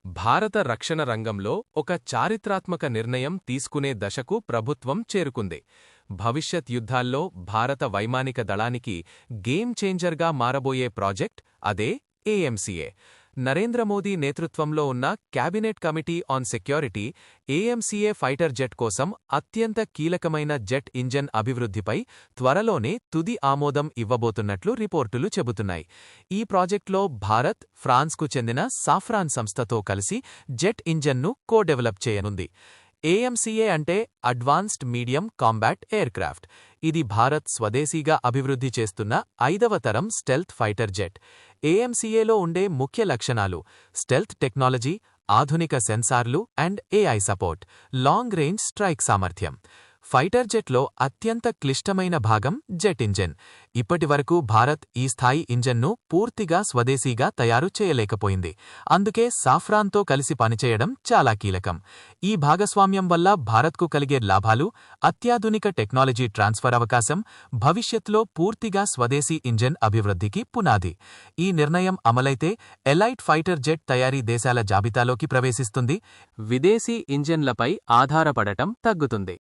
భారత రక్షణ రంగంలో ఒక చారిత్రాత్మక నిర్ణయం తీసుకునే దశకు ప్రభుత్వం చేరుకుంది. భవిష్యత్ యుద్ధాల్లో భారత వైమానిక దళానికి గేమ్ చేంజర్గా మారబోయే ప్రాజెక్ట్ అదే ఏఎంసీఏ. నరేంద్ర మోదీ నేతృత్వంలో ఉన్న cabinet committee on security AMCA fighter jet కోసం అత్యంత కీలకమైన జెట్ ఇంజన్ అభివృద్ధిపై త్వరలోనే తుది ఆమోదం ఇవ్వబోతున్నట్లు రిపోర్టులు చెబుతున్నాయి. ఈ ప్రాజెక్ట్లో భారత్, ఫ్రాన్స్కు చెందిన సాఫ్రాన్ సంస్థతో కలిసి జెట్ ఇంజన్ను కో-డెవలప్ చేయనుంది. ఏఎంసీఏ అంటే అడ్వాన్స్డ్ మీడియం కాంబాట్ ఎయిర్క్రాఫ్ట్. ఇది భారత్ స్వదేశీగా అభివృద్ధి చేస్తున్న 5వ తరం స్టెల్త్ ఫైటర్ జెట్. ఏఎంసీఏలో ఉండే ముఖ్య లక్షణాలు: స్టెల్త్ టెక్నాలజీ, ఆధునిక సెన్సార్లు and AI support, long range strike సామర్థ్యం. ఫైటర్ జెట్లో అత్యంత క్లిష్టమైన భాగం జెట్ ఇంజన్. ఇప్పటివరకు భారత్ ఈ స్థాయి ఇంజన్ను పూర్తిగా స్వదేశీగా తయారు చేయలేకపోయింది. అందుకే సాఫ్రాన్తో కలిసి పనిచేయడం చాలా కీలకం. ఈ భాగస్వామ్యం వల్ల భారత్కు కలిగే లాభాలు: అత్యాధునిక టెక్నాలజీ ట్రాన్స్ఫర్ అవకాశం, భవిష్యత్లో పూర్తిగా స్వదేశీ ఇంజన్ అభివృద్ధికి పునాది. ఈ నిర్ణయం అమలైతే ఎలైట్ ఫైటర్ జెట్ తయారీ దేశాల జాబితాలోకి ప్రవేశిస్తుంది. విదేశీ ఇంజన్లపై ఆధారపడటం తగ్గుతుంది.